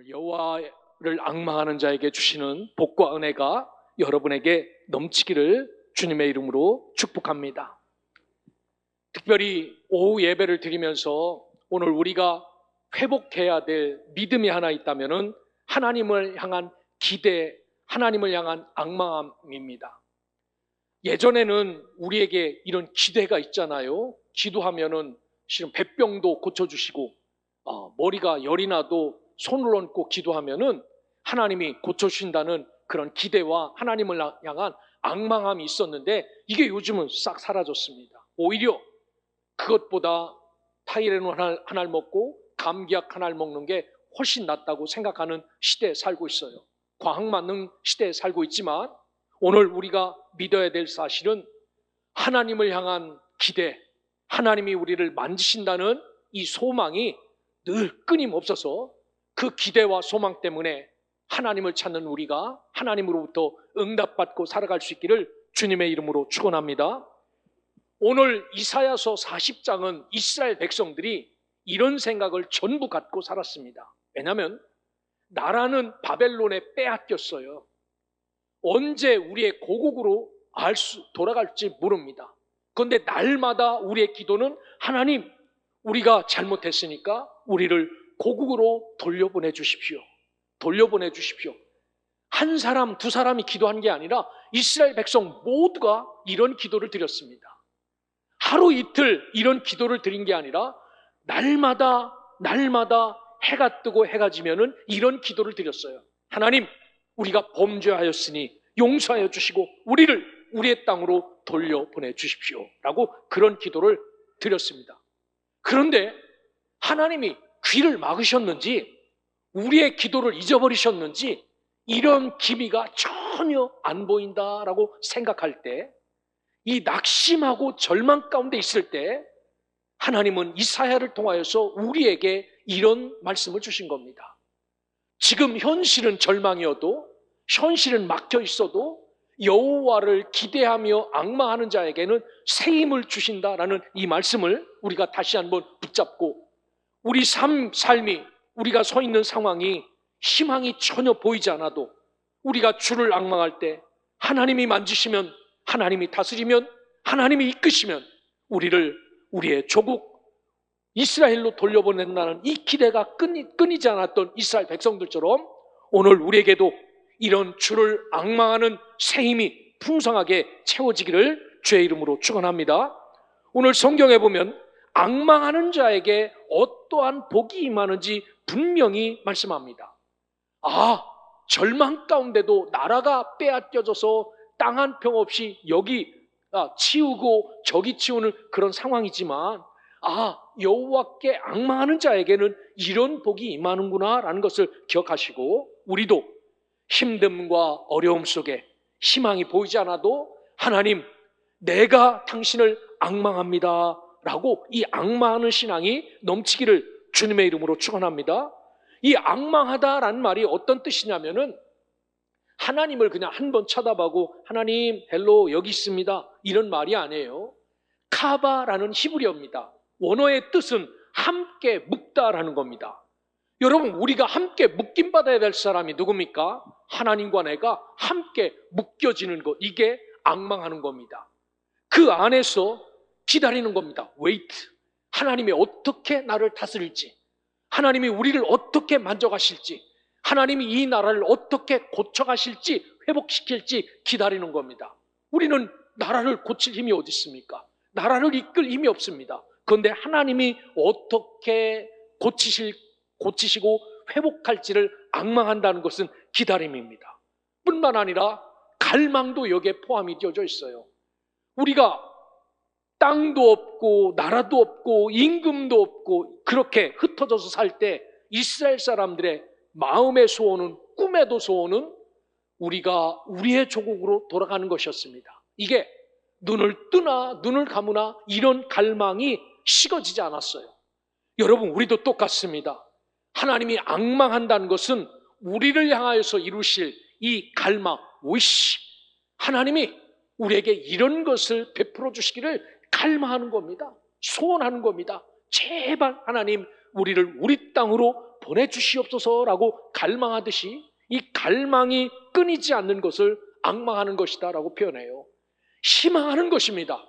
여호와를 앙망하는 자에게 주시는 복과 은혜가 여러분에게 넘치기를 주님의 이름으로 축복합니다. 특별히 오후 예배를 드리면서 오늘 우리가 회복해야 될 믿음이 하나 있다면 하나님을 향한 기대, 하나님을 향한 앙망함입니다. 예전에는 우리에게 이런 기대가 있잖아요. 기도하면은 실은 백병도 고쳐주시고 머리가 열이 나도 손을 얹고 기도하면은 하나님이 고쳐주신다는 그런 기대와 하나님을 향한 앙망함이 있었는데 이게 요즘은 싹 사라졌습니다. 오히려 그것보다 타이레놀 하나를 먹고 감기약 하나를 먹는 게 훨씬 낫다고 생각하는 시대에 살고 있어요. 과학만능 시대에 살고 있지만 오늘 우리가 믿어야 될 사실은 하나님을 향한 기대, 하나님이 우리를 만지신다는 이 소망이 늘 끊임없어서 그 기대와 소망 때문에 하나님을 찾는 우리가 하나님으로부터 응답받고 살아갈 수 있기를 주님의 이름으로 축원합니다. 오늘 이사야서 40장은 이스라엘 백성들이 이런 생각을 전부 갖고 살았습니다. 왜냐하면 나라는 바벨론에 빼앗겼어요. 언제 우리의 고국으로 돌아갈지 모릅니다. 그런데 날마다 우리의 기도는 하나님, 우리가 잘못했으니까 우리를 고국으로 돌려보내 주십시오. 돌려보내 주십시오. 한 사람, 두 사람이 기도한 게 아니라 이스라엘 백성 모두가 이런 기도를 드렸습니다. 하루 이틀 이런 기도를 드린 게 아니라 날마다 해가 뜨고 해가 지면은 이런 기도를 드렸어요. 하나님, 우리가 범죄하였으니 용서하여 주시고 우리를 우리의 땅으로 돌려보내 주십시오 라고 그런 기도를 드렸습니다. 그런데 하나님이 귀를 막으셨는지 우리의 기도를 잊어버리셨는지 이런 기미가 전혀 안 보인다라고 생각할 때, 이 낙심하고 절망 가운데 있을 때 하나님은 이사야를 통하여서 우리에게 이런 말씀을 주신 겁니다. 지금 현실은 절망이어도, 현실은 막혀 있어도 여호와를 기대하며 앙망하는 자에게는 새 힘을 주신다라는 이 말씀을 우리가 다시 한번 붙잡고, 우리 삶이, 우리가 서 있는 상황이 희망이 전혀 보이지 않아도 우리가 주를 앙망할 때 하나님이 만지시면, 하나님이 다스리면, 하나님이 이끄시면 우리를 우리의 조국 이스라엘로 돌려보낸다는 이 기대가 끊이지 않았던 이스라엘 백성들처럼 오늘 우리에게도 이런 주를 앙망하는 새 힘이 풍성하게 채워지기를 주의 이름으로 축원합니다. 오늘 성경에 보면 앙망하는 자에게 어떠한 복이 임하는지 분명히 말씀합니다. 절망 가운데도 나라가 빼앗겨져서 땅 한 평 없이 여기 치우고 저기 치우는 그런 상황이지만 여호와께 앙망하는 자에게는 이런 복이 임하는구나 라는 것을 기억하시고, 우리도 힘듦과 어려움 속에 희망이 보이지 않아도 하나님, 내가 당신을 앙망합니다 라고 이 앙망하는 신앙이 넘치기를 주님의 이름으로 축원합니다. 이 앙망하다라는 말이 어떤 뜻이냐면은 하나님을 그냥 한번 쳐다보고 하나님 헬로 여기 있습니다 이런 말이 아니에요. 카바라는 히브리어입니다. 원어의 뜻은 함께 묵다라는 겁니다. 여러분, 우리가 함께 묶임 받아야 될 사람이 누굽니까? 하나님과 내가 함께 묶여지는 것, 이게 앙망하는 겁니다. 그 안에서 기다리는 겁니다. wait. 하나님이 어떻게 나를 다스릴지, 하나님이 우리를 어떻게 만져가실지, 하나님이 이 나라를 어떻게 고쳐가실지, 회복시킬지 기다리는 겁니다. 우리는 나라를 고칠 힘이 어디 있습니까? 나라를 이끌 힘이 없습니다. 그런데 하나님이 어떻게 고치시고 회복할지를 앙망한다는 것은 기다림입니다. 뿐만 아니라 갈망도 여기에 포함이 되어져 있어요. 우리가 땅도 없고 나라도 없고 임금도 없고 그렇게 흩어져서 살 때 이스라엘 사람들의 마음의 소원은, 꿈에도 소원은 우리가 우리의 조국으로 돌아가는 것이었습니다. 이게 눈을 뜨나 눈을 감으나 이런 갈망이 식어지지 않았어요. 여러분, 우리도 똑같습니다. 하나님이 앙망한다는 것은 우리를 향하여서 이루실 이 갈망, wish, 하나님이 우리에게 이런 것을 베풀어 주시기를 갈망하는 겁니다. 소원하는 겁니다. 제발 하나님, 우리를 우리 땅으로 보내주시옵소서라고 갈망하듯이 이 갈망이 끊이지 않는 것을 앙망하는 것이다 라고 표현해요. 희망하는 것입니다.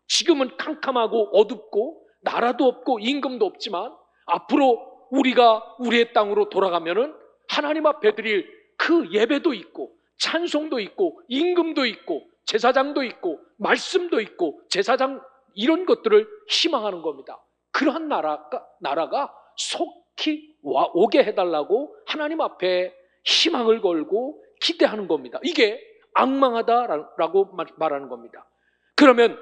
지금은 캄캄하고 어둡고 나라도 없고 임금도 없지만 앞으로 우리가 우리의 땅으로 돌아가면은 하나님 앞에 드릴 그 예배도 있고 찬송도 있고 임금도 있고 제사장도 있고 말씀도 있고 제사장 이런 것들을 희망하는 겁니다. 그러한 나라가 속히 오게 해달라고 하나님 앞에 희망을 걸고 기대하는 겁니다. 이게 앙망하다라고 말하는 겁니다. 그러면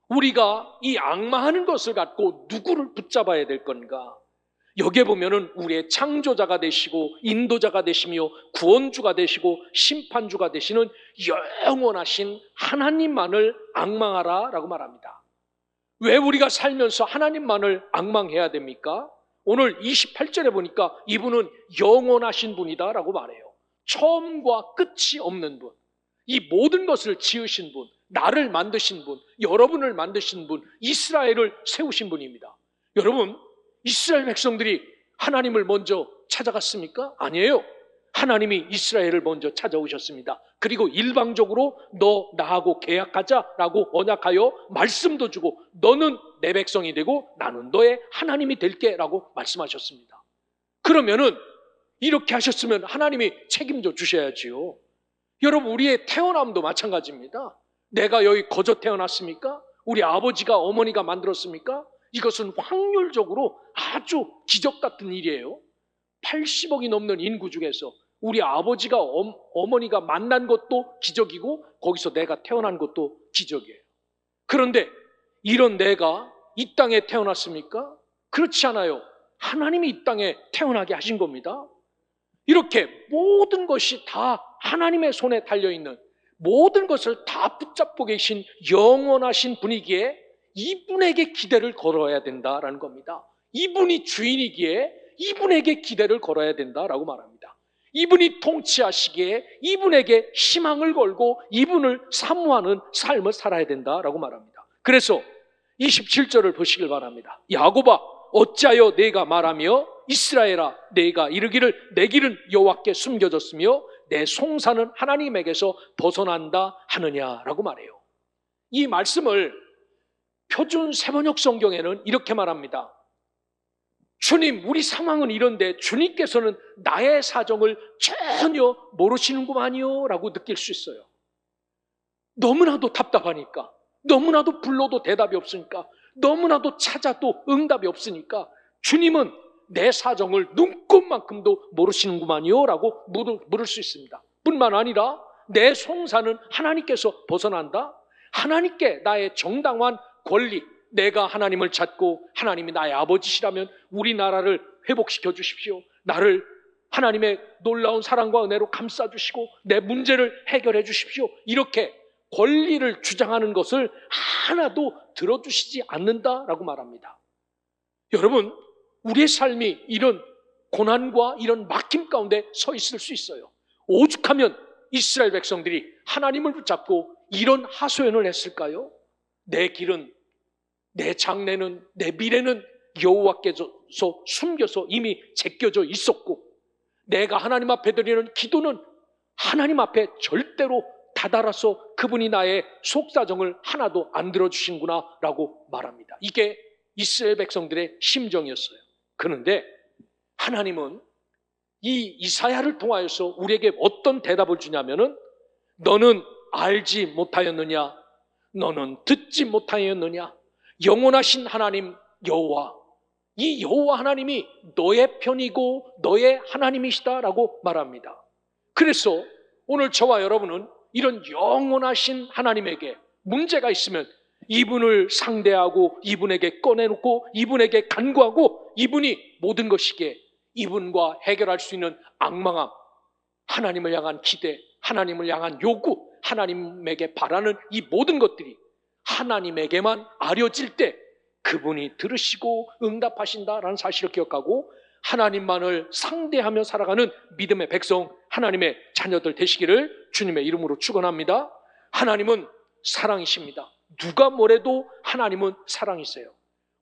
우리가 이 앙망하는 것을 갖고 누구를 붙잡아야 될 건가? 여기에 보면은 우리의 창조자가 되시고 인도자가 되시며 구원주가 되시고 심판주가 되시는 영원하신 하나님만을 앙망하라라고 말합니다. 왜 우리가 살면서 하나님만을 앙망해야 됩니까? 오늘 28절에 보니까 이분은 영원하신 분이다라고 말해요. 처음과 끝이 없는 분, 이 모든 것을 지으신 분, 나를 만드신 분, 여러분을 만드신 분, 이스라엘을 세우신 분입니다. 여러분, 이스라엘 백성들이 하나님을 먼저 찾아갔습니까? 아니에요. 하나님이 이스라엘을 먼저 찾아오셨습니다. 그리고 일방적으로 너 나하고 계약하자라고 언약하여 말씀도 주고 너는 내 백성이 되고 나는 너의 하나님이 될게 라고 말씀하셨습니다. 그러면은 이렇게 하셨으면 하나님이 책임져 주셔야지요. 여러분, 우리의 태어남도 마찬가지입니다. 내가 여기 거저 태어났습니까? 우리 아버지가 어머니가 만들었습니까? 이것은 확률적으로 아주 기적 같은 일이에요. 80억이 넘는 인구 중에서 우리 아버지가 어머니가 만난 것도 기적이고 거기서 내가 태어난 것도 기적이에요. 그런데 이런 내가 이 땅에 태어났습니까? 그렇지 않아요. 하나님이 이 땅에 태어나게 하신 겁니다. 이렇게 모든 것이 다 하나님의 손에 달려있는, 모든 것을 다 붙잡고 계신 영원하신 분이기에 이분에게 기대를 걸어야 된다라는 겁니다. 이분이 주인이기에 이분에게 기대를 걸어야 된다라고 말합니다. 이분이 통치하시기에 이분에게 희망을 걸고 이분을 사모하는 삶을 살아야 된다라고 말합니다. 그래서 27절을 보시길 바랍니다. 야곱아, 어찌하여 내가 말하며 이스라엘아, 내가 이르기를 내 길은 여호와께 숨겨졌으며 내 송사는 하나님에게서 벗어난다 하느냐라고 말해요. 이 말씀을 표준 세번역 성경에는 이렇게 말합니다. 주님, 우리 상황은 이런데 주님께서는 나의 사정을 전혀 모르시는구만요 라고 느낄 수 있어요. 너무나도 답답하니까, 너무나도 불러도 대답이 없으니까, 너무나도 찾아도 응답이 없으니까 주님은 내 사정을 눈꼽만큼도 모르시는구만요 라고 물을 수 있습니다. 뿐만 아니라 내 송사는 하나님께서 벗어난다. 하나님께 나의 정당한 권리, 내가 하나님을 찾고 하나님이 나의 아버지시라면 우리나라를 회복시켜 주십시오. 나를 하나님의 놀라운 사랑과 은혜로 감싸주시고 내 문제를 해결해 주십시오. 이렇게 권리를 주장하는 것을 하나도 들어주시지 않는다라고 말합니다. 여러분, 우리의 삶이 이런 고난과 이런 막힘 가운데 서 있을 수 있어요. 오죽하면 이스라엘 백성들이 하나님을 붙잡고 이런 하소연을 했을까요? 내 길은, 내 장래는, 내 미래는 여호와께서 숨겨서 이미 제껴져 있었고 내가 하나님 앞에 드리는 기도는 하나님 앞에 절대로 다다라서 그분이 나의 속사정을 하나도 안 들어주신구나 라고 말합니다. 이게 이스라엘 백성들의 심정이었어요. 그런데 하나님은 이 이사야를 통하여서 우리에게 어떤 대답을 주냐면은 너는 알지 못하였느냐? 너는 듣지 못하였느냐? 영원하신 하나님 여호와, 이 여호와 하나님이 너의 편이고 너의 하나님이시다라고 말합니다. 그래서 오늘 저와 여러분은 이런 영원하신 하나님에게 문제가 있으면 이분을 상대하고 이분에게 꺼내놓고 이분에게 간구하고 이분이 모든 것이기에 이분과 해결할 수 있는 앙망함, 하나님을 향한 기대, 하나님을 향한 요구, 하나님에게 바라는 이 모든 것들이 하나님에게만 아려질 때 그분이 들으시고 응답하신다라는 사실을 기억하고 하나님만을 상대하며 살아가는 믿음의 백성, 하나님의 자녀들 되시기를 주님의 이름으로 축원합니다. 하나님은 사랑이십니다. 누가 뭐래도 하나님은 사랑이세요.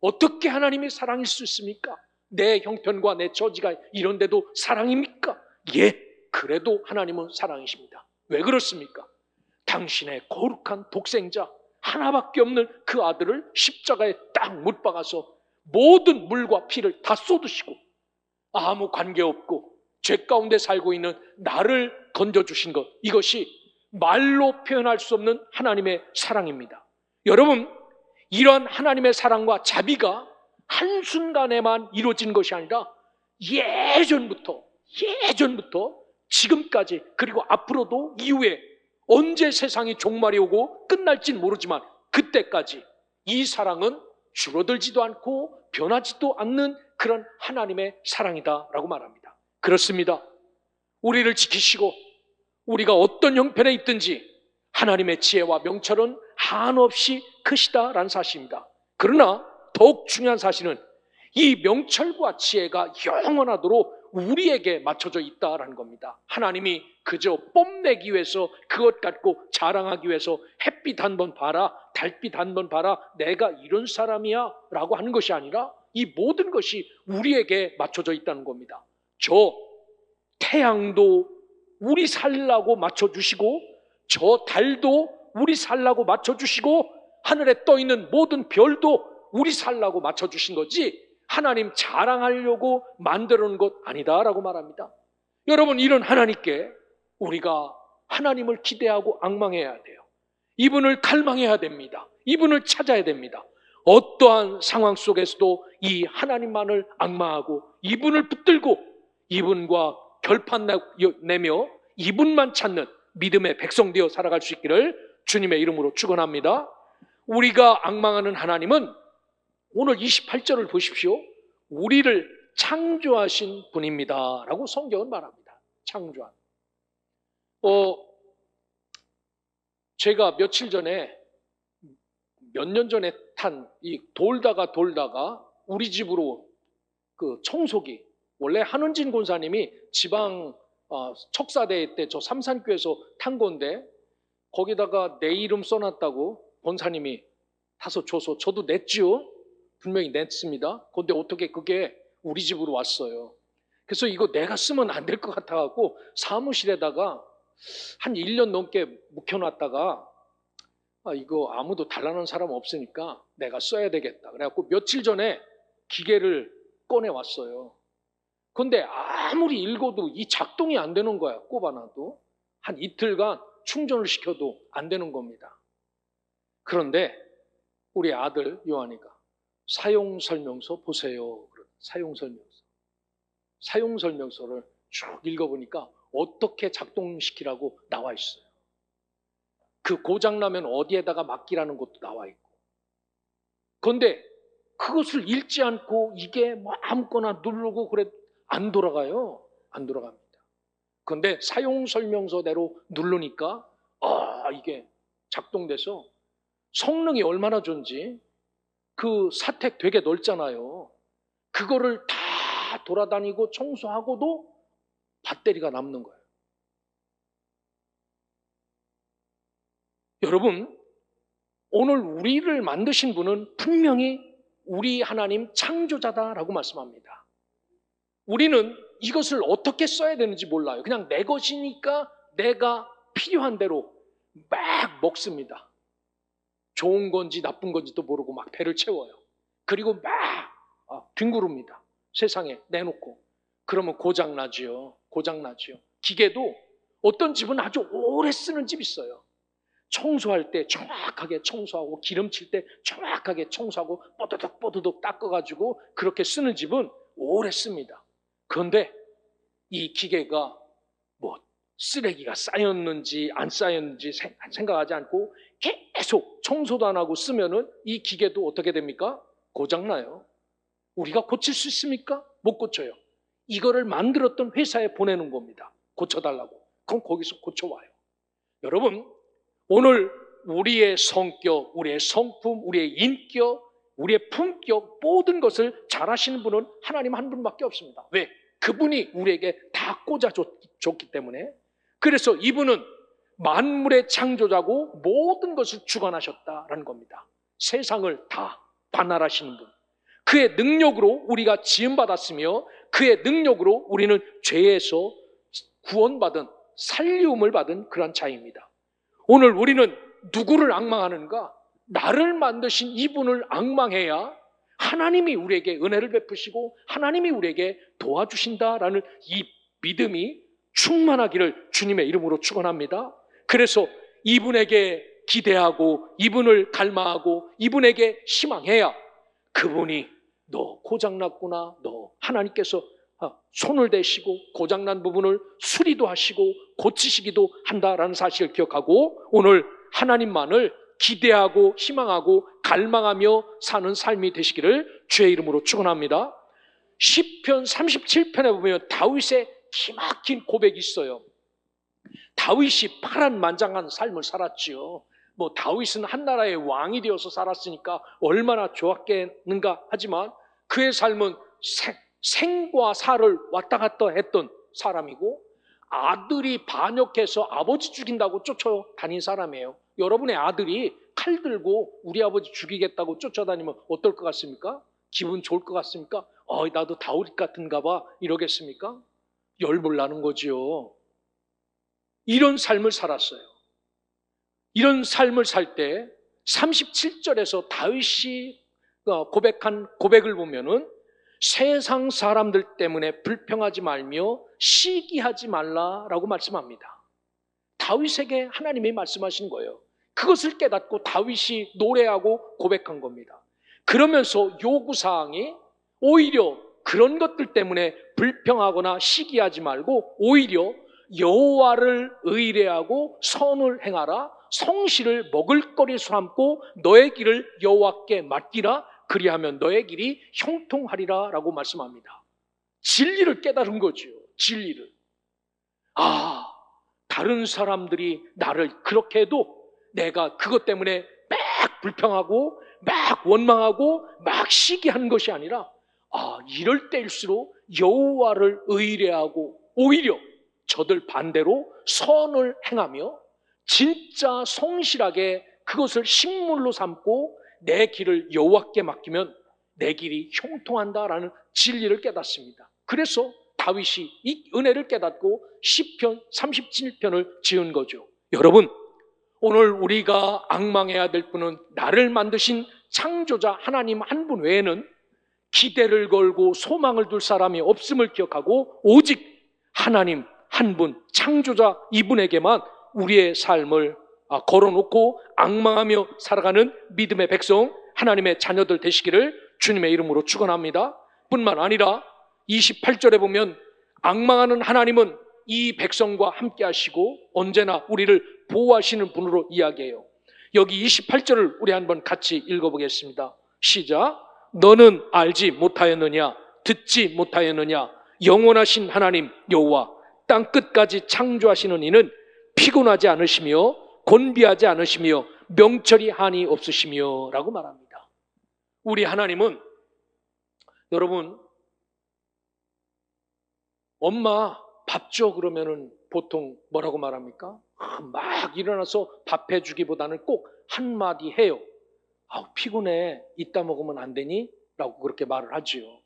어떻게 하나님이 사랑일 수 있습니까? 내 형편과 내 처지가 이런데도 사랑입니까? 예, 그래도 하나님은 사랑이십니다. 왜 그렇습니까? 당신의 거룩한 독생자 하나밖에 없는 그 아들을 십자가에 딱 못 박아서 모든 물과 피를 다 쏟으시고 아무 관계없고 죄 가운데 살고 있는 나를 건져주신 것, 이것이 말로 표현할 수 없는 하나님의 사랑입니다. 여러분, 이러한 하나님의 사랑과 자비가 한순간에만 이루어진 것이 아니라 예전부터 지금까지, 그리고 앞으로도 이후에 언제 세상이 종말이 오고 끝날진 모르지만 그때까지 이 사랑은 줄어들지도 않고 변하지도 않는 그런 하나님의 사랑이다라고 말합니다. 그렇습니다. 우리를 지키시고 우리가 어떤 형편에 있든지 하나님의 지혜와 명철은 한없이 크시다라는 사실입니다. 그러나 더욱 중요한 사실은 이 명철과 지혜가 영원하도록 우리에게 맞춰져 있다라는 겁니다. 하나님이 그저 뽐내기 위해서, 그것 갖고 자랑하기 위해서 햇빛 한번 봐라, 달빛 한번 봐라, 내가 이런 사람이야 라고 하는 것이 아니라 이 모든 것이 우리에게 맞춰져 있다는 겁니다. 저 태양도 우리 살라고 맞춰주시고, 저 달도 우리 살라고 맞춰주시고, 하늘에 떠있는 모든 별도 우리 살라고 맞춰주신 거지 하나님 자랑하려고 만들어 놓은 것 아니다라고 말합니다. 여러분, 이런 하나님께 우리가 하나님을 기대하고 앙망해야 돼요. 이분을 갈망해야 됩니다. 이분을 찾아야 됩니다. 어떠한 상황 속에서도 이 하나님만을 앙망하고 이분을 붙들고 이분과 결판 내며 이분만 찾는 믿음의 백성 되어 살아갈 수 있기를 주님의 이름으로 축원합니다. 우리가 앙망하는 하나님은 오늘 28절을 보십시오. 우리를 창조하신 분입니다 라고 성경은 말합니다. 창조한. 제가 며칠 전에, 몇 년 전에 돌다가 우리 집으로 그 청소기, 원래 한은진 권사님이 지방 척사대회 때 저 삼산교에서 탄 건데 거기다가 내 이름 써놨다고 권사님이 타서 줘서 저도 냈지요. 분명히 냈습니다. 그런데 어떻게 그게 우리 집으로 왔어요. 그래서 이거 내가 쓰면 안 될 것 같아갖고 사무실에다가 한 1년 넘게 묵혀놨다가 이거 아무도 달라는 사람 없으니까 내가 써야 되겠다. 그래갖고 며칠 전에 기계를 꺼내왔어요. 그런데 아무리 읽어도 이 작동이 안 되는 거야. 꼽아놔도 한 이틀간 충전을 시켜도 안 되는 겁니다. 그런데 우리 아들 요한이가 사용 설명서 보세요. 사용 설명서를 쭉 읽어보니까 어떻게 작동시키라고 나와 있어요. 그 고장나면 어디에다가 맡기라는 것도 나와 있고. 그런데 그것을 읽지 않고 이게 뭐 아무거나 누르고 그래 안 돌아가요. 안 돌아갑니다. 그런데 사용 설명서대로 누르니까 이게 작동돼서 성능이 얼마나 좋은지, 그 사택 되게 넓잖아요. 그거를 다 돌아다니고 청소하고도 배터리가 남는 거예요. 여러분, 오늘 우리를 만드신 분은 분명히 우리 하나님 창조자다라고 말씀합니다. 우리는 이것을 어떻게 써야 되는지 몰라요. 그냥 내 것이니까 내가 필요한 대로 막 먹습니다. 좋은 건지 나쁜 건지도 모르고 막 배를 채워요. 그리고 막 뒹구릅니다. 세상에 내놓고. 그러면 고장나지요. 기계도 어떤 집은 아주 오래 쓰는 집 있어요. 청소할 때 정확하게 청소하고 기름칠 때 정확하게 청소하고 뽀드득 닦아가지고 그렇게 쓰는 집은 오래 씁니다. 그런데 이 기계가 뭐 쓰레기가 쌓였는지 안 쌓였는지 생각하지 않고 계속 청소도 안 하고 쓰면은 이 기계도 어떻게 됩니까? 고장나요. 우리가 고칠 수 있습니까? 못 고쳐요. 이거를 만들었던 회사에 보내는 겁니다. 고쳐달라고. 그럼 거기서 고쳐와요. 여러분, 오늘 우리의 성격, 우리의 성품, 우리의 인격, 우리의 품격, 모든 것을 잘하시는 분은 하나님 한 분밖에 없습니다. 왜? 그분이 우리에게 다 꽂아줬기 때문에. 그래서 이분은 만물의 창조자고 모든 것을 주관하셨다라는 겁니다. 세상을 다 관할하시는 분. 그의 능력으로 우리가 지음받았으며 그의 능력으로 우리는 죄에서 구원받은, 살리움을 받은 그런 자입니다. 오늘 우리는 누구를 앙망하는가? 나를 만드신 이분을 앙망해야 하나님이 우리에게 은혜를 베푸시고 하나님이 우리에게 도와주신다라는 이 믿음이 충만하기를 주님의 이름으로 축원합니다. 그래서 이분에게 기대하고 이분을 갈망하고 이분에게 희망해야 그분이 너 고장났구나, 너 하나님께서 손을 대시고 고장난 부분을 수리도 하시고 고치시기도 한다라는 사실을 기억하고 오늘 하나님만을 기대하고 희망하고 갈망하며 사는 삶이 되시기를 주의 이름으로 축원합니다. 시편 37편에 보면 다윗의 기막힌 고백이 있어요. 다윗이 파란만장한 삶을 살았지요. 다윗은 한 나라의 왕이 되어서 살았으니까 얼마나 좋았겠는가 하지만 그의 삶은 생과 사를 왔다 갔다 했던 사람이고 아들이 반역해서 아버지 죽인다고 쫓아다닌 사람이에요. 여러분의 아들이 칼 들고 우리 아버지 죽이겠다고 쫓아다니면 어떨 것 같습니까? 기분 좋을 것 같습니까? 나도 다윗 같은가 봐 이러겠습니까? 열불 나는 거지요. 이런 삶을 살았어요. 이런 삶을 살 때 37절에서 다윗이 고백한 고백을 보면은 세상 사람들 때문에 불평하지 말며 시기하지 말라라고 말씀합니다. 다윗에게 하나님이 말씀하신 거예요. 그것을 깨닫고 다윗이 노래하고 고백한 겁니다. 그러면서 요구사항이 오히려 그런 것들 때문에 불평하거나 시기하지 말고 오히려 여호와를 의뢰하고 선을 행하라, 성실을 먹을거리 삼고 너의 길을 여호와께 맡기라, 그리하면 너의 길이 형통하리라 라고 말씀합니다. 진리를 깨달은 거죠. 진리를. 다른 사람들이 나를 그렇게 해도 내가 그것 때문에 막 불평하고 막 원망하고 막 시기하는 것이 아니라 이럴 때일수록 여호와를 의뢰하고 오히려 저들 반대로 선을 행하며 진짜 성실하게 그것을 식물로 삼고 내 길을 여호와께 맡기면 내 길이 형통한다라는 진리를 깨닫습니다. 그래서 다윗이 이 은혜를 깨닫고 시편 37편을 지은 거죠. 여러분, 오늘 우리가 앙망해야 될 분은 나를 만드신 창조자 하나님 한 분 외에는 기대를 걸고 소망을 둘 사람이 없음을 기억하고 오직 하나님 한 분, 창조자 이분에게만 우리의 삶을 걸어놓고 앙망하며 살아가는 믿음의 백성, 하나님의 자녀들 되시기를 주님의 이름으로 축원합니다. 뿐만 아니라 28절에 보면 앙망하는 하나님은 이 백성과 함께 하시고 언제나 우리를 보호하시는 분으로 이야기해요. 여기 28절을 우리 한번 같이 읽어보겠습니다. 시작. 너는 알지 못하였느냐, 듣지 못하였느냐, 영원하신 하나님 여호와 땅 끝까지 창조하시는 이는 피곤하지 않으시며 곤비하지 않으시며 명철이 한이 없으시며 라고 말합니다. 우리 하나님은, 여러분, 엄마 밥 줘 그러면은 보통 뭐라고 말합니까? 막 일어나서 밥 해주기보다는 꼭 한마디 해요. 피곤해, 이따 먹으면 안 되니? 라고 그렇게 말을 하지요.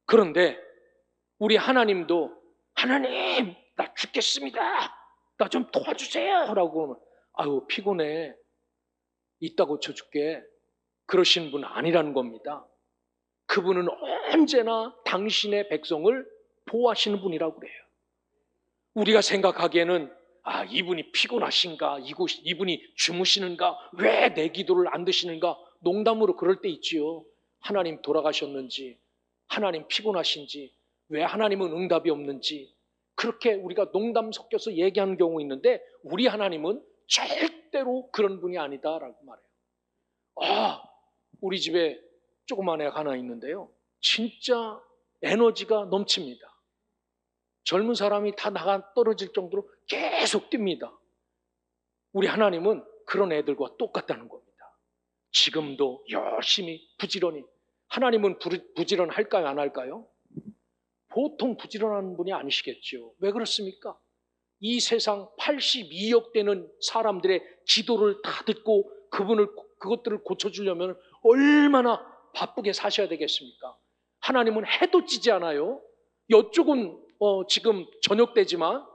그런데 우리 하나님도 하나님 나 죽겠습니다, 나 좀 도와주세요 라고 하면 피곤해, 이따 고쳐줄게, 그러신 분 아니라는 겁니다. 그분은 언제나 당신의 백성을 보호하시는 분이라고 그래요. 우리가 생각하기에는 이분이 피곤하신가, 이분이 주무시는가, 왜 내 기도를 안 드시는가, 농담으로 그럴 때 있지요. 하나님 돌아가셨는지, 하나님 피곤하신지, 왜 하나님은 응답이 없는지 그렇게 우리가 농담 섞여서 얘기하는 경우 있는데 우리 하나님은 절대로 그런 분이 아니다라고 말해요. 우리 집에 조그만 애가 하나 있는데요, 진짜 에너지가 넘칩니다. 젊은 사람이 다 나가 떨어질 정도로 계속 뜁니다. 우리 하나님은 그런 애들과 똑같다는 겁니다. 지금도 열심히 부지런히. 하나님은 부지런할까요, 안 할까요? 보통 부지런한 분이 아니시겠죠. 왜 그렇습니까? 이 세상 82억 되는 사람들의 기도를 다 듣고 그것들을 고쳐주려면 얼마나 바쁘게 사셔야 되겠습니까? 하나님은 해도 지지 않아요. 이쪽은 지금 저녁 때지만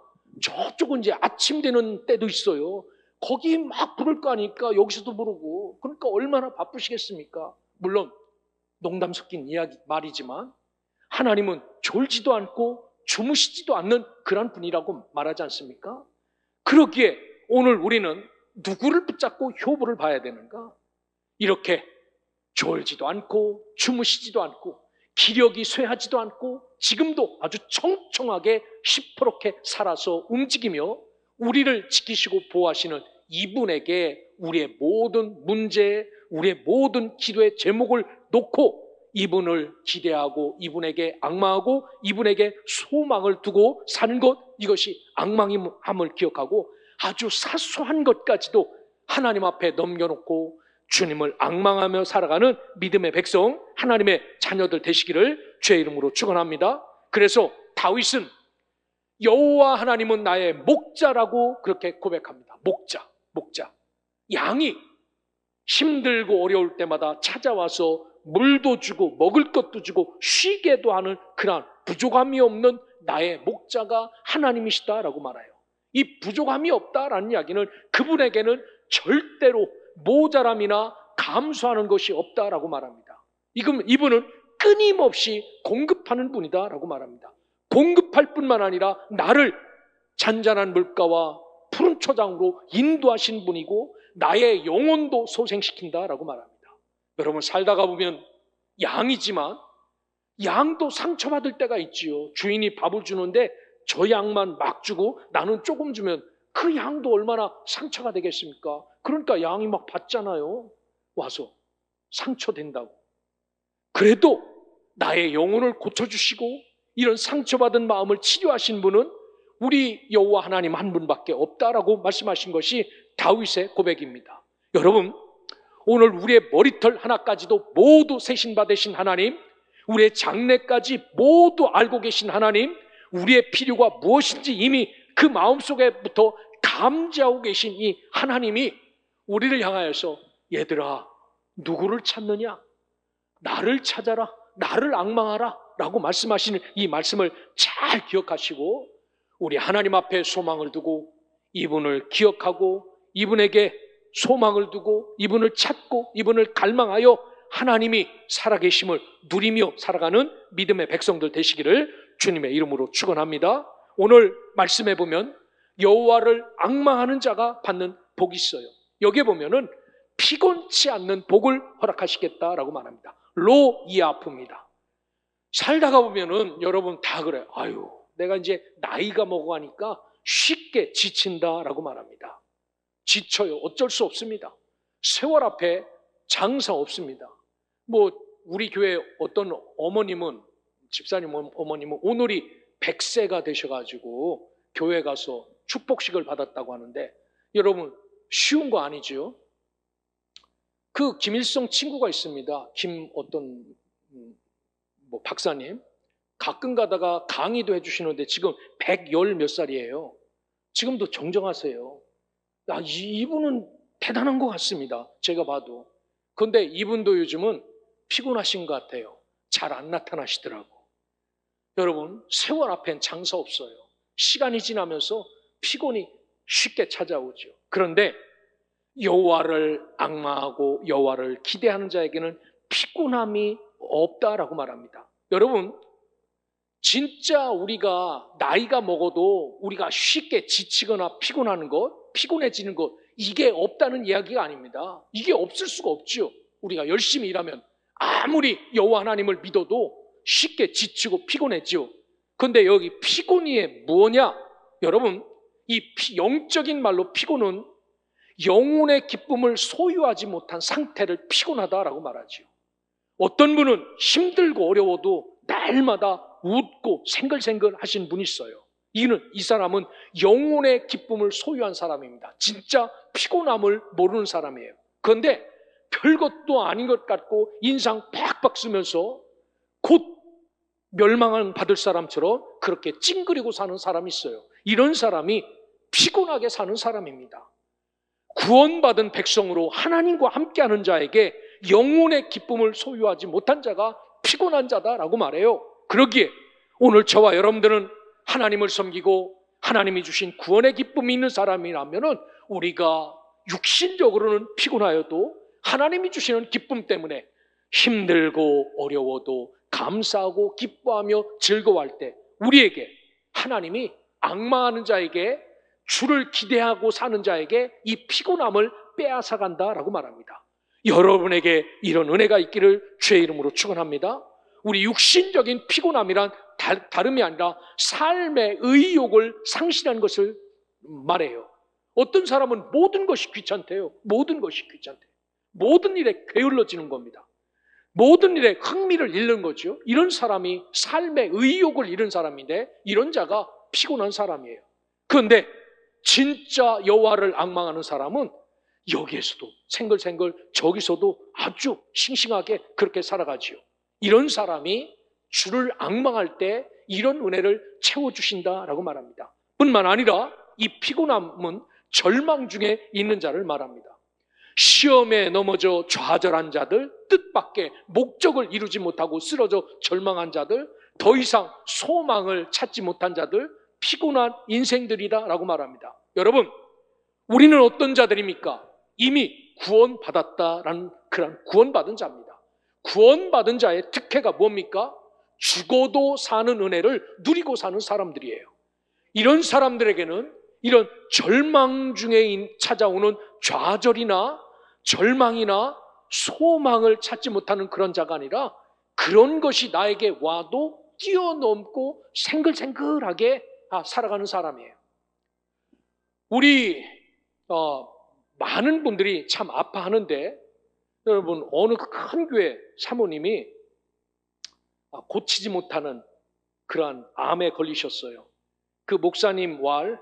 저쪽은 이제 아침 되는 때도 있어요. 거기 막 부를 거 아니까 여기서도 부르고, 그러니까 얼마나 바쁘시겠습니까? 물론 농담 섞인 이야기 말이지만 하나님은 졸지도 않고 주무시지도 않는 그런 분이라고 말하지 않습니까? 그러기에 오늘 우리는 누구를 붙잡고 효부를 봐야 되는가? 이렇게 졸지도 않고 주무시지도 않고 기력이 쇠하지도 않고 지금도 아주 청청하게 시퍼렇게 살아서 움직이며 우리를 지키시고 보호하시는 이분에게 우리의 모든 문제, 우리의 모든 기도의 제목을 놓고 이분을 기대하고 이분에게 앙망하고 이분에게 소망을 두고 사는 것, 이것이 앙망임을 기억하고 아주 사소한 것까지도 하나님 앞에 넘겨놓고 주님을 앙망하며 살아가는 믿음의 백성, 하나님의 자녀들 되시기를 주의 이름으로 축원합니다. 그래서 다윗은 여호와 하나님은 나의 목자라고 그렇게 고백합니다. 목자. 양이 힘들고 어려울 때마다 찾아와서 물도 주고 먹을 것도 주고 쉬게도 하는 그러한 부족함이 없는 나의 목자가 하나님이시다라고 말해요. 이 부족함이 없다라는 이야기는 그분에게는 절대로 모자람이나 감수하는 것이 없다라고 말합니다. 이분은 끊임없이 공급하는 분이다라고 말합니다. 공급할 뿐만 아니라 나를 잔잔한 물가와 푸른 초장으로 인도하신 분이고 나의 영혼도 소생시킨다라고 말합니다. 여러분, 살다가 보면 양이지만 양도 상처받을 때가 있지요. 주인이 밥을 주는데 저 양만 막 주고 나는 조금 주면 그 양도 얼마나 상처가 되겠습니까? 그러니까 양이 막 받잖아요. 와서 상처된다고. 그래도 나의 영혼을 고쳐주시고 이런 상처받은 마음을 치료하신 분은 우리 여호와 하나님 한 분밖에 없다라고 말씀하신 것이 다윗의 고백입니다. 여러분, 오늘 우리의 머리털 하나까지도 모두 세신받으신 하나님, 우리의 장래까지 모두 알고 계신 하나님, 우리의 필요가 무엇인지 이미 그 마음속에부터 감지하고 계신 이 하나님이 우리를 향하여서 얘들아, 누구를 찾느냐? 나를 찾아라, 나를 앙망하라 라고 말씀하시는 이 말씀을 잘 기억하시고 우리 하나님 앞에 소망을 두고 이분을 기억하고 이분에게 소망을 두고 이분을 찾고 이분을 갈망하여 하나님이 살아계심을 누리며 살아가는 믿음의 백성들 되시기를 주님의 이름으로 축원합니다. 오늘 말씀해 보면 여호와를 앙망하는 자가 받는 복이 있어요. 여기에 보면은 피곤치 않는 복을 허락하시겠다라고 말합니다. 로이아프입니다. 살다가 보면은 여러분 다 그래요. 아유, 내가 이제 나이가 먹어가니까 쉽게 지친다라고 말합니다. 지쳐요. 어쩔 수 없습니다. 세월 앞에 장사 없습니다. 우리 교회 어떤 어머님은, 집사님 어머님은 오늘이 100세가 되셔가지고 교회 가서 축복식을 받았다고 하는데 여러분 쉬운 거 아니죠? 그 김일성 친구가 있습니다. 박사님. 가끔 가다가 강의도 해주시는데 지금 110 몇 살이에요. 지금도 정정하세요. 이분은 대단한 것 같습니다. 제가 봐도. 그런데 이분도 요즘은 피곤하신 것 같아요. 잘 안 나타나시더라고. 여러분, 세월 앞엔 장사 없어요. 시간이 지나면서 피곤이 쉽게 찾아오죠. 그런데 여호와를 앙망하고 여호와를 기대하는 자에게는 피곤함이 없다라고 말합니다. 여러분, 진짜 우리가 나이가 먹어도 우리가 쉽게 지치거나 피곤하는 것, 피곤해지는 것, 이게 없다는 이야기가 아닙니다. 이게 없을 수가 없죠. 우리가 열심히 일하면 아무리 여호와 하나님을 믿어도 쉽게 지치고 피곤해지요. 그런데 여기 피곤이 뭐냐? 여러분, 이 영적인 말로 피곤은 영혼의 기쁨을 소유하지 못한 상태를 피곤하다라고 말하죠. 어떤 분은 힘들고 어려워도 날마다 웃고 생글생글 하신 분이 있어요. 이 사람은 영혼의 기쁨을 소유한 사람입니다. 진짜 피곤함을 모르는 사람이에요. 그런데 별것도 아닌 것 같고 인상 팍팍 쓰면서 곧 멸망을 받을 사람처럼 그렇게 찡그리고 사는 사람이 있어요. 이런 사람이 피곤하게 사는 사람입니다. 구원받은 백성으로 하나님과 함께하는 자에게 영혼의 기쁨을 소유하지 못한 자가 피곤한 자다라고 말해요. 그러기에 오늘 저와 여러분들은 하나님을 섬기고 하나님이 주신 구원의 기쁨이 있는 사람이라면 우리가 육신적으로는 피곤하여도 하나님이 주시는 기쁨 때문에 힘들고 어려워도 감사하고 기뻐하며 즐거워할 때 우리에게 하나님이 앙망하는 자에게, 주를 기대하고 사는 자에게 이 피곤함을 빼앗아간다라고 말합니다. 여러분에게 이런 은혜가 있기를 주의 이름으로 축원합니다. 우리 육신적인 피곤함이란 다름이 아니라 삶의 의욕을 상실한 것을 말해요. 어떤 사람은 모든 것이 귀찮대요. 모든 것이 귀찮대요. 모든 일에 게을러지는 겁니다. 모든 일에 흥미를 잃는 거죠. 이런 사람이 삶의 의욕을 잃은 사람인데 이런 자가 피곤한 사람이에요. 그런데 진짜 여호와를 앙망하는 사람은 여기에서도 생글생글 저기서도 아주 싱싱하게 그렇게 살아가지요. 이런 사람이 주를 앙망할 때 이런 은혜를 채워주신다라고 말합니다. 뿐만 아니라 이 피곤함은 절망 중에 있는 자를 말합니다. 시험에 넘어져 좌절한 자들, 뜻밖의 목적을 이루지 못하고 쓰러져 절망한 자들, 더 이상 소망을 찾지 못한 자들, 피곤한 인생들이다라고 말합니다. 여러분, 우리는 어떤 자들입니까? 이미 구원받았다라는 그런 구원받은 자입니다. 구원받은 자의 특혜가 뭡니까? 죽어도 사는 은혜를 누리고 사는 사람들이에요. 이런 사람들에게는 이런 절망 중에 찾아오는 좌절이나 절망이나 소망을 찾지 못하는 그런 자가 아니라 그런 것이 나에게 와도 뛰어넘고 생글생글하게 살아가는 사람이에요. 우리 많은 분들이 참 아파하는데 여러분, 어느 큰 교회 사모님이 고치지 못하는 그러한 암에 걸리셨어요. 그 목사님 왈,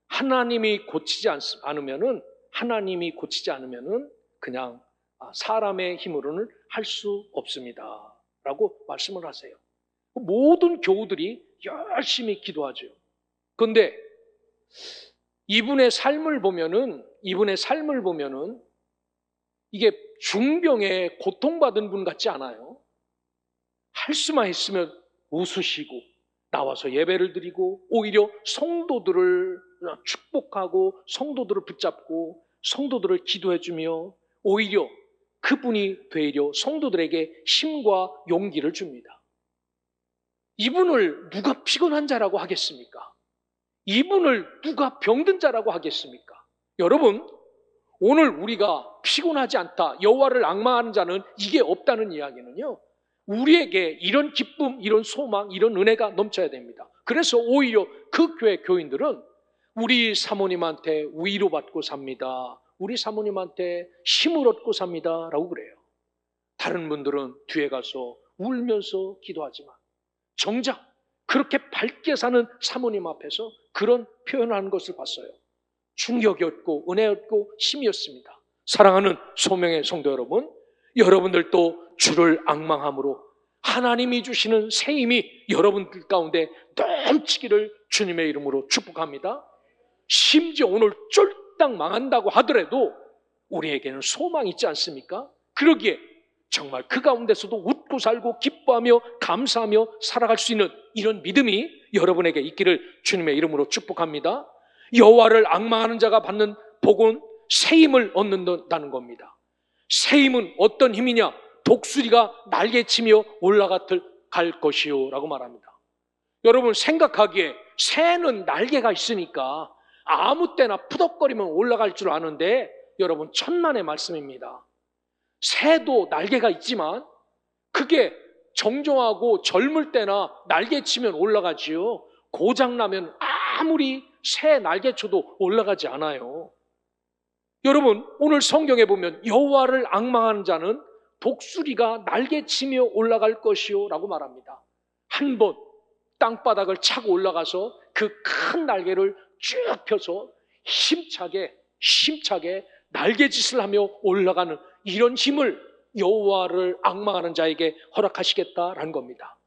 하나님이 고치지 않으면은 그냥 사람의 힘으로는 할 수 없습니다 라고 말씀을 하세요. 모든 교우들이 열심히 기도하죠. 그런데 이분의 삶을 보면은 이게 중병에 고통받은 분 같지 않아요. 할 수만 있으면 웃으시고 나와서 예배를 드리고 오히려 성도들을 축복하고 성도들을 붙잡고 성도들을 기도해주며 오히려 그분이 되려 성도들에게 힘과 용기를 줍니다. 이분을 누가 피곤한 자라고 하겠습니까? 이분을 누가 병든 자라고 하겠습니까? 여러분, 오늘 우리가 피곤하지 않다, 여호와를 앙망하는 자는 이게 없다는 이야기는요, 우리에게 이런 기쁨, 이런 소망, 이런 은혜가 넘쳐야 됩니다. 그래서 오히려 그 교회 교인들은 우리 사모님한테 위로받고 삽니다, 우리 사모님한테 힘을 얻고 삽니다 라고 그래요. 다른 분들은 뒤에 가서 울면서 기도하지만 정작 그렇게 밝게 사는 사모님 앞에서 그런 표현을 하는 것을 봤어요. 충격이었고 은혜였고 힘이었습니다. 사랑하는 소명의 성도 여러분, 여러분들도 주를 앙망함으로 하나님이 주시는 새 힘이 여러분들 가운데 넘치기를 주님의 이름으로 축복합니다. 심지어 오늘 쫄딱 망한다고 하더라도 우리에게는 소망이 있지 않습니까? 그러기에 정말 그 가운데서도 웃고 살고 기뻐하며 감사하며 살아갈 수 있는 이런 믿음이 여러분에게 있기를 주님의 이름으로 축복합니다. 여호와를 앙망하는 자가 받는 복은 새 힘을 얻는다는 겁니다. 새 힘은 어떤 힘이냐? 독수리가 날개치며 올라갈 것이요 라고 말합니다. 여러분 생각하기에 새는 날개가 있으니까 아무 때나 푸덕거리면 올라갈 줄 아는데 여러분 천만의 말씀입니다. 새도 날개가 있지만 그게 정정하고 젊을 때나 날개치면 올라가지요. 고장나면 아무리 새 날개쳐도 올라가지 않아요. 여러분 오늘 성경에 보면 여호와를 앙망하는 자는 독수리가 날개치며 올라갈 것이요 라고 말합니다. 한 번 땅바닥을 차고 올라가서 그 큰 날개를 쭉 펴서 힘차게 날개짓을 하며 올라가는 이런 힘을 여호와를 앙망하는 자에게 허락하시겠다라는 겁니다.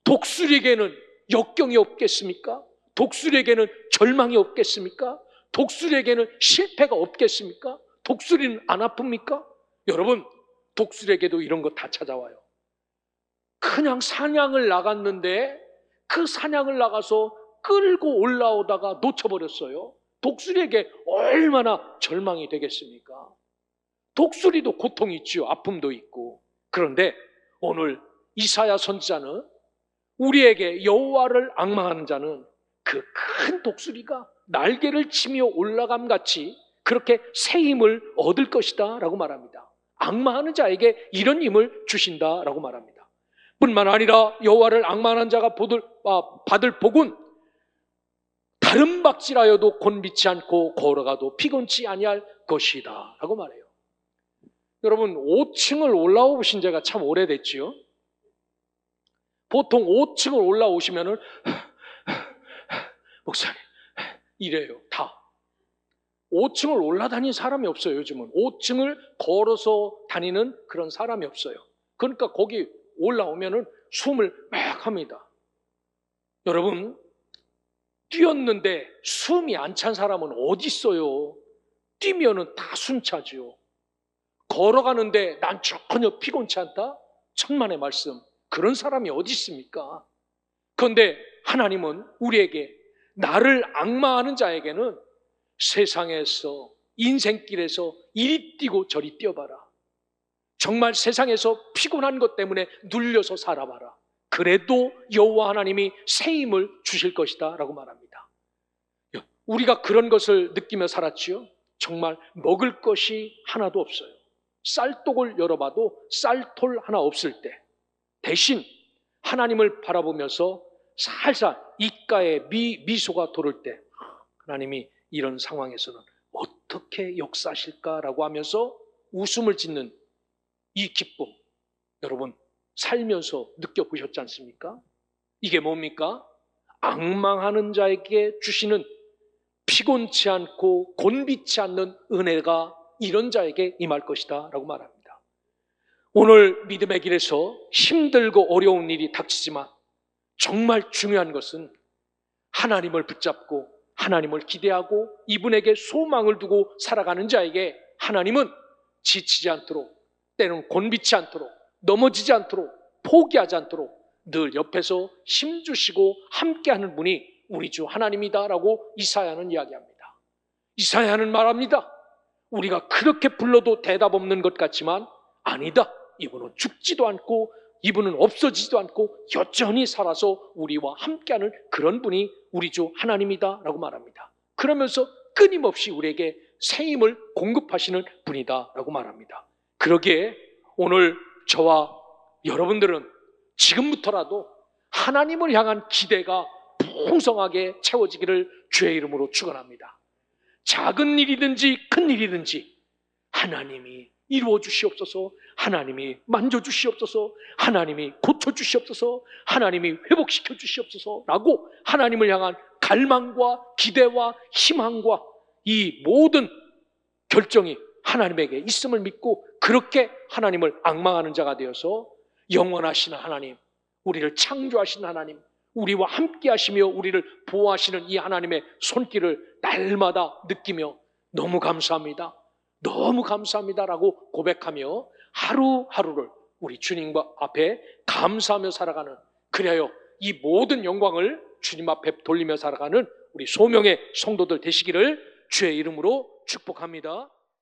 독수리에게는 역경이 없겠습니까? 독수리에게는 절망이 없겠습니까? 독수리에게는 실패가 없겠습니까? 독수리는 안 아픕니까? 여러분 독수리에게도 이런 거 다 찾아와요. 그냥 사냥을 나갔는데 그 사냥을 나가서 끌고 올라오다가 놓쳐버렸어요. 독수리에게 얼마나 절망이 되겠습니까? 독수리도 고통이 있지요. 아픔도 있고. 그런데 오늘 이사야 선지자는 우리에게 여호와를 앙망하는 자는 그 큰 독수리가 날개를 치며 올라감 같이 그렇게 새 힘을 얻을 것이다 라고 말합니다. 앙망하는 자에게 이런 힘을 주신다라고 말합니다. 뿐만 아니라 여호와를 앙망하는 자가 받을 복은 다른 박질하여도 곤비치 않고 걸어가도 피곤치 아니할 것이다 라고 말해요. 여러분 5층을 올라와 보신 지가 참 오래됐지요. 보통 5층을 올라오시면은 목사님 이래요. 다 5층을 올라다니는 사람이 없어요. 요즘은 5층을 걸어서 다니는 그런 사람이 없어요. 그러니까 거기 올라오면은 숨을 막 합니다. 여러분 뛰었는데 숨이 안 찬 사람은 어디 있어요? 뛰면은 다 숨차지요. 걸어가는데 난 전혀 피곤치 않다? 천만의 말씀. 그런 사람이 어디 있습니까? 그런데 하나님은 우리에게 나를 앙망하는 자에게는 세상에서 인생길에서 이리 뛰고 저리 뛰어봐라. 정말 세상에서 피곤한 것 때문에 눌려서 살아봐라. 그래도 여호와 하나님이 새 힘을 주실 것이다 라고 말합니다. 우리가 그런 것을 느끼며 살았지요. 정말 먹을 것이 하나도 없어요. 쌀독을 열어봐도 쌀톨 하나 없을 때 대신 하나님을 바라보면서 살살 입가에 미소가 도를 때 하나님이 이런 상황에서는 어떻게 역사하실까라고 하면서 웃음을 짓는 이 기쁨, 여러분 살면서 느껴보셨지 않습니까? 이게 뭡니까? 앙망하는 자에게 주시는 피곤치 않고 곤비치 않는 은혜가 이런 자에게 임할 것이다 라고 말합니다. 오늘 믿음의 길에서 힘들고 어려운 일이 닥치지만 정말 중요한 것은 하나님을 붙잡고 하나님을 기대하고 이분에게 소망을 두고 살아가는 자에게 하나님은 지치지 않도록, 때는 곤비치 않도록, 넘어지지 않도록, 포기하지 않도록 늘 옆에서 힘주시고 함께하는 분이 우리 주 하나님이다라고 이사야는 이야기합니다. 이사야는 말합니다. 우리가 그렇게 불러도 대답 없는 것 같지만 아니다. 이분은 죽지도 않고 이분은 없어지지도 않고 여전히 살아서 우리와 함께하는 그런 분이 우리 주 하나님이다 라고 말합니다. 그러면서 끊임없이 우리에게 새 힘을 공급하시는 분이다 라고 말합니다. 그러기에 오늘 저와 여러분들은 지금부터라도 하나님을 향한 기대가 풍성하게 채워지기를 주의 이름으로 축원합니다. 작은 일이든지 큰 일이든지 하나님이 이루어 주시옵소서, 하나님이 만져 주시옵소서, 하나님이 고쳐 주시옵소서, 하나님이 회복시켜 주시옵소서 라고 하나님을 향한 갈망과 기대와 희망과 이 모든 결정이 하나님에게 있음을 믿고 그렇게 하나님을 앙망하는 자가 되어서 영원하신 하나님, 우리를 창조하신 하나님, 우리와 함께 하시며 우리를 보호하시는 이 하나님의 손길을 날마다 느끼며 너무 감사합니다, 너무 감사합니다라고 고백하며 하루하루를 우리 주님과 앞에 감사하며 살아가는, 그리하여 이 모든 영광을 주님 앞에 돌리며 살아가는 우리 소명의 성도들 되시기를 주의 이름으로 축복합니다.